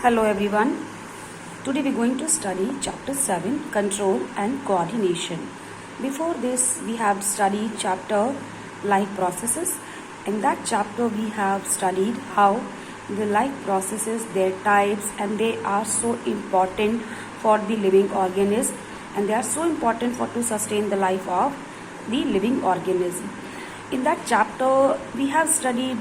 Hello everyone. Today we're going to study chapter 7, control and coordination. Before this we have studied chapter life processes. In that chapter we have studied how the life processes, their types, and they are so important for the living organism, and they are so important for to sustain the life of the living organism. In that chapter we have studied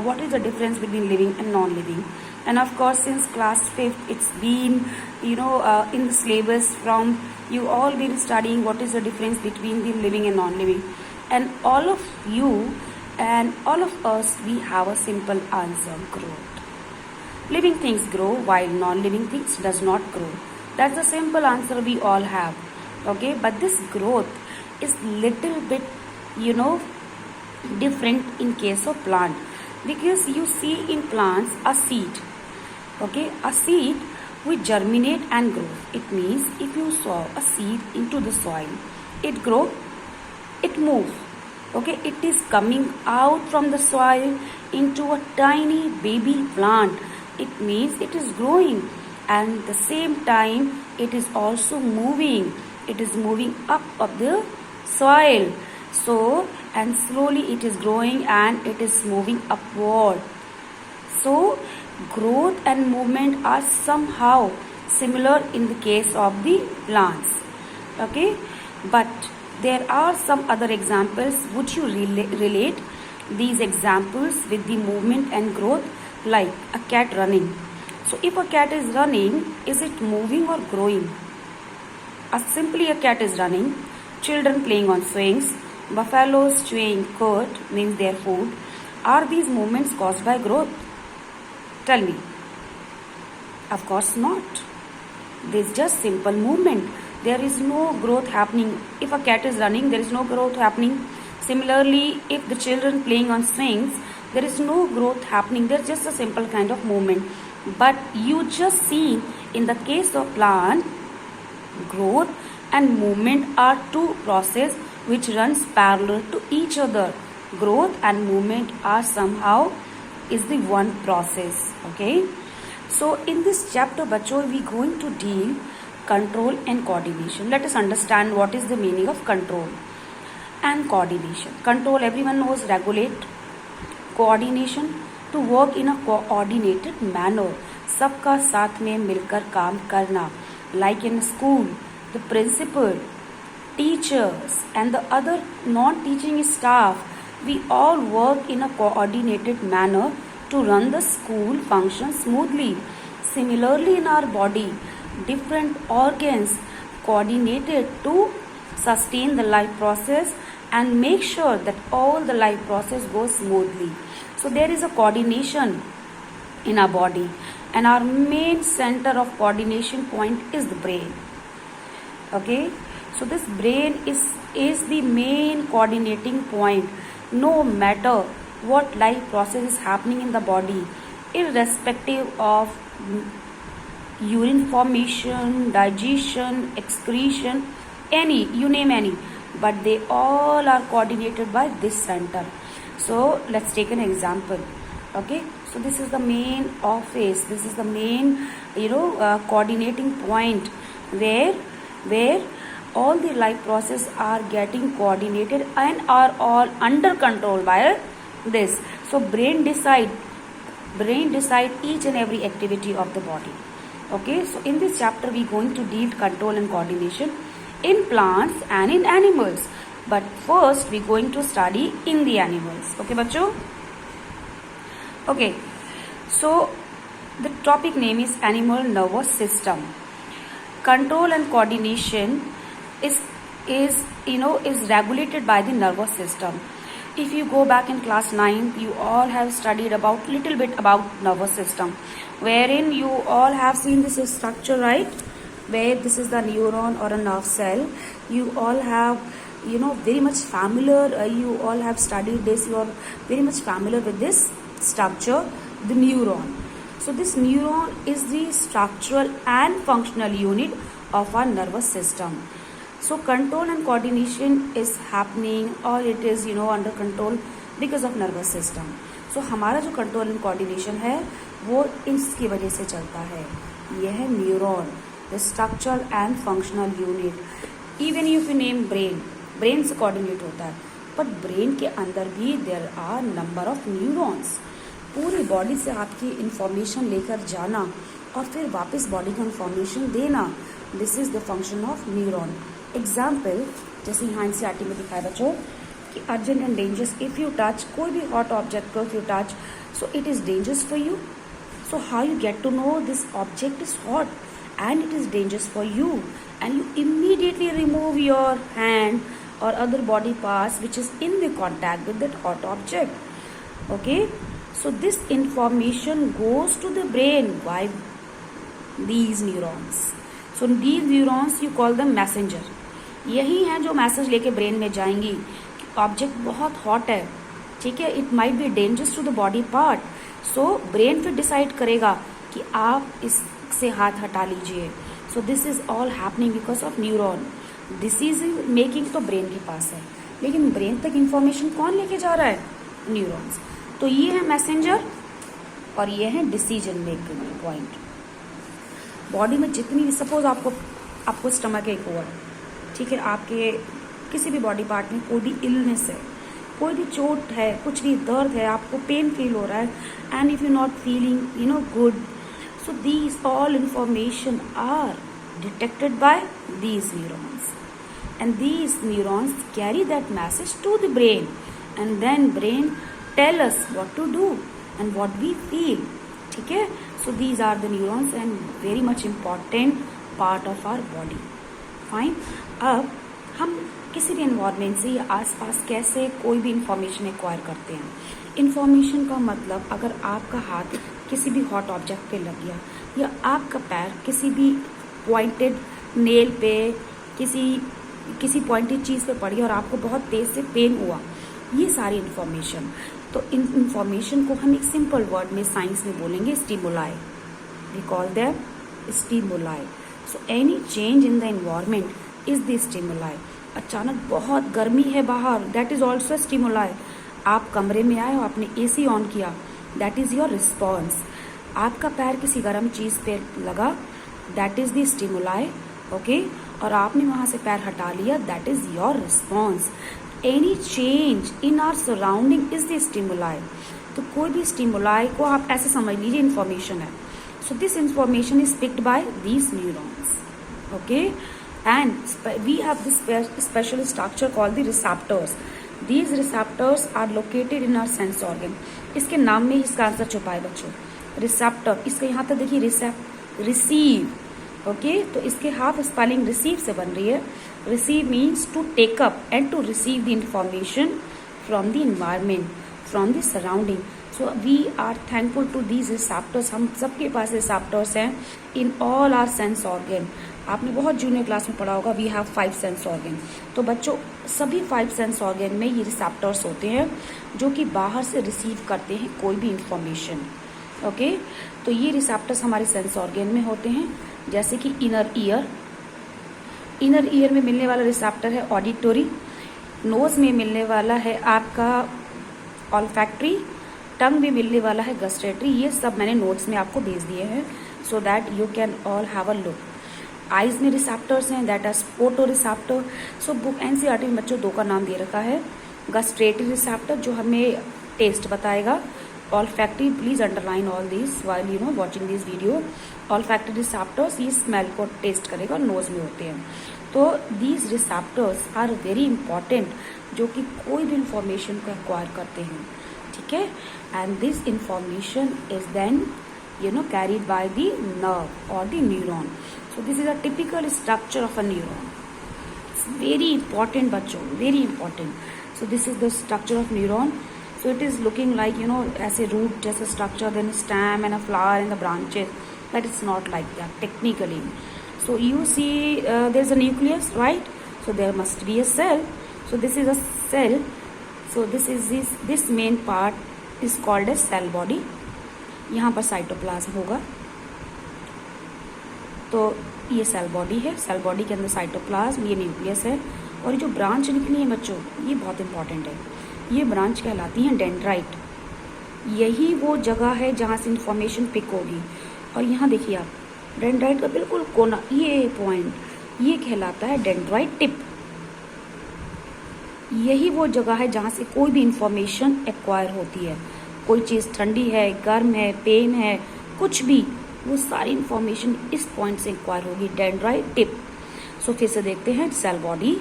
what is the difference between living and non-living, and of course since class 5th it's been in the syllabus from you all been studying what is the difference between the living and non-living, and all of you and all of us we have a simple answer: growth. Living things grow while non-living things does not grow. That's the simple answer we all have. Okay, but this growth is little bit different in case of plant, because you see in plants a seed. Okay, a seed will germinate and grow. It means if you sow a seed into the soil, it grow, it move. Okay, it is coming out from the soil into a tiny baby plant. It means it is growing, and at the same time it is also moving. It is moving up of the soil. So, and slowly it is growing and it is moving upward. So growth and movement are somehow similar in the case of the plants. Okay, but there are some other examples which you relate these examples with the movement and growth, like a cat running. So if a cat is running, is it moving or growing? Simply a cat is running. Children playing on swings, buffaloes chewing cud means their food. Are these movements caused by growth? Tell me. Of course not. This is just simple movement. There is no growth happening. If a cat is running, there is no growth happening. Similarly, if the children playing on swings, there is no growth happening. There's just a simple kind of movement. But you just see in the case of plant, growth and movement are two processes which runs parallel to each other. Growth and movement are somehow is the one process. Okay, so in this chapter bachcho we going to deal control and coordination. Let us understand what is the meaning of control and coordination. Control, everyone knows, regulate. Coordination, to work in a coordinated manner, सबका साथ में मिलकर काम करना. Like in school, the principal, teachers and the other non-teaching staff, we all work in a coordinated manner to run the school function smoothly. Similarly, in our body, different organs coordinated to sustain the life process and make sure that all the life process goes smoothly. So there is a coordination in our body, and our main center of coordination point is the brain. Okay, so this brain is the main coordinating point. No matter what life process is happening in the body, irrespective of urine formation, digestion, excretion, any, you name any, but they all are coordinated by this center. So let's take an example. Okay, so this is the main office, this is the main coordinating point where all the life process are getting coordinated and are all under control by this. So brain decide each and every activity of the body. Okay, so in this chapter we going to deal control and coordination in plants and in animals, but first we going to study in the animals. Okay bachcho. Okay, so the topic name is animal nervous system. Control and coordination is regulated by the nervous system. If you go back in class 9, you all have studied about little bit about nervous system, wherein you all have seen this structure, right? Where this is the neuron or a nerve cell. You all have very much familiar. You all have studied this. You are very much familiar with this structure, the neuron. So this neuron is the structural and functional unit of our nervous system. So control and coordination is happening, or it is under control because of nervous system. सो हमारा जो control and coordination है वो इसकी वजह से चलता है। यह है neuron, the structure and functional unit. Even if you name brain, brain से कोऑर्डिनेट होता है, बट ब्रेन के अंदर भी there are number of neurons. पूरी बॉडी से आपकी इंफॉर्मेशन लेकर जाना और फिर वापस बॉडी को इंफॉर्मेशन देना, this is the function of neuron. Example जैसे यहाँ एनसीईआरटी में दिखाया बच्चों कि urgent and dangerous, if you touch कोई भी हॉट ऑब्जेक्ट को, if you touch so it is dangerous for you. So how you get to know this object is hot and it is dangerous for you, and you immediately remove your hand or other body parts which is in the contact with that hot object. Okay, so this information goes to the brain by these neurons. So these neurons you call them messenger. यही हैं जो message लेके brain में जाएंगी कि object बहुत hot है, ठीक है, it might be dangerous to the body part. So brain फिर डिसाइड करेगा कि आप इससे हाथ हटा लीजिए। So this is all happening because of neuron. Decision making तो ब्रेन के पास है, लेकिन ब्रेन तक इंफॉर्मेशन कौन लेके जा रहा है? न्यूरॉन्स। तो ये है मैसेंजर और ये है डिसीजन मेकिंग पॉइंट। बॉडी में जितनी, सपोज आपको स्टमक एक हुआ, ठीक है, आपके किसी भी बॉडी पार्ट में कोई भी इलनेस है, कोई भी चोट है, कुछ भी दर्द है, आपको पेन फील हो रहा है, and if you not feeling good, so these all information are detected by these neurons, and these neurons carry that message to the brain, and then brain tell us what to do and what we feel. ठीक है, so these are the neurons and very much important part of our body. Fine. अब हम किसी भी environment से या आसपास कैसे कोई भी इंफॉर्मेशन एक्वायर करते हैं। इंफॉर्मेशन का मतलब, अगर आपका हाथ किसी भी हॉट ऑब्जेक्ट पे लग गया या आपका पैर किसी भी पॉइंटेड नेल पे, किसी पॉइंटेड चीज़ पे पड़ गया और आपको बहुत तेज से पेन हुआ, ये सारी इंफॉर्मेशन। तो इन इंफॉर्मेशन को हम एक सिंपल वर्ड में साइंस में बोलेंगे stimuli. We call them stimuli. So any change in the environment is the stimuli. अचानक बहुत गर्मी है बाहर, दैट इज ऑल्सो स्टिमुलाई। आप कमरे में आए और आपने एसी ऑन किया, दैट इज योर रिस्पॉन्स। आपका पैर किसी गर्म चीज़ पे लगा, that is the stimuli. Okay, और आपने वहाँ से पैर हटा लिया, that is your response. Any change in our surrounding is the stimuli. तो कोई भी स्टिमुलाई को आप ऐसे समझ लीजिए इन्फॉर्मेशन है। So this information is picked bye these neurons. Okay, and we have this special structure called the receptors. These receptors are located in our sense organ. इसके नाम में ही इसका आंसर छुपा है बच्चों, रिसेप्टर। इसका यहाँ तक देखिए, रिसीव। ओके, तो इसके हाफ स्पेलिंग रिसीव से बन रही है। Receive means to take up and to receive the information from the environment, from the surrounding. So we are thankful to these receptors. हम सबके पास रिसेप्टर्स हैं in all our sense organ. आपने बहुत जूनियर क्लास में पढ़ा होगा, we have 5 sense organ. तो बच्चों सभी 5 सेंस ऑर्गन में ये रिसेप्टर्स होते हैं जो कि बाहर से रिसीव करते हैं कोई भी इंफॉर्मेशन। ओके, तो ये रिसेप्टर्स हमारे सेंस ऑर्गन में होते हैं, जैसे कि इनर ईयर। इनर ईयर में मिलने वाला रिसेप्टर है ऑडिटोरी। नोज में मिलने वाला है आपका ऑल्फैक्टरी। टंग में मिलने वाला है गस्टेटरी। ये सब मैंने नोट्स में आपको भेज दिए हैं, so that you can all have a look. Eyes में रिसेप्टर्स हैं, that are photo receptor. So book NCERT में बच्चों 2 का नाम दे रखा है। गस्ट्रेटरी रिसेप्टर जो हमें टेस्ट बताएगा। Olfactory, please underline all this while watching this video. Olfactory receptors ये स्मेल को टेस्ट करेगा, नोज में होते हैं। तो these receptors are very important, जो कि कोई भी इंफॉर्मेशन को एक्वायर करते हैं, ठीक है। And this information is then carried by the nerve or the neuron. So this is a typical structure of a neuron. It's very important बच्चों, very important. So this is the structure of neuron. So it is looking like ऐसे root जैसा structure, then stem and a flower and the branches. But it's not like that technically. So you see there's a nucleus, right? So there must be a cell. So this is a cell. So this main part is called as cell body. यहाँ पर cytoplasm होगा, तो ये cell body है। Cell body के अंदर cytoplasm, ये nucleus है। और ये जो ब्रांच निकली है बच्चों, ये बहुत इंपॉर्टेंट है। ये ब्रांच कहलाती है डेंड्राइट। यही वो जगह है जहाँ से इंफॉर्मेशन पिक होगी। और यहाँ देखिए आप, डेंड्राइट का बिल्कुल कोना, ये पॉइंट, ये कहलाता है डेंड्राइट टिप। यही वो जगह है जहाँ से कोई भी इंफॉर्मेशन एक्वायर होती है। कोई चीज़ ठंडी है, गर्म है, पेन है, कुछ भी, वो सारी इंफॉर्मेशन इस पॉइंट से एक्वायर होगी, डेंड्राइट टिप। सो फिर से देखते हैं, cell body,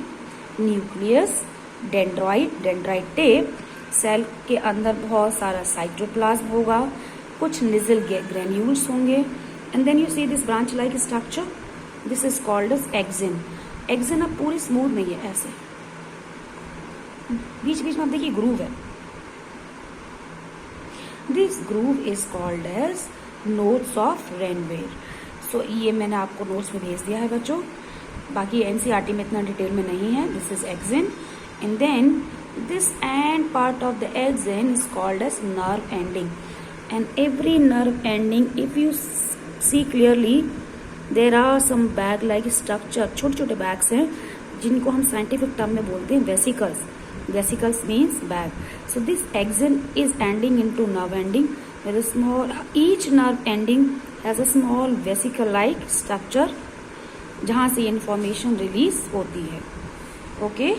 nucleus, dendrite, dendrite tip. Cell के अंदर बहुत सारा साइटोप्लाज्म होगा, कुछ निजल ग्रेन्यूल्स होंगे, and then you see this branch like structure, this is called as axon. Axon अब पूरी स्मूथ नहीं है, ऐसे बीच बीच में आप देखिए ग्रूव है। This groove is called as nodes of Ranvier. So ये मैंने आपको नोट्स में भेज दिया है बच्चों, बाकी एनसीईआरटी में इतना डिटेल में नहीं है। This is axon, and then this end part of the axon is called as nerve ending, and every nerve ending, if you see clearly, there are some bag like structure, छोटे छोटे bags हैं जिनको हम scientific term में बोलते हैं vesicles. Vesicles means bag. So this axon is ending into nerve ending with a small, each nerve ending has a small vesicle like structure जहाँ से information release होती है। Okay.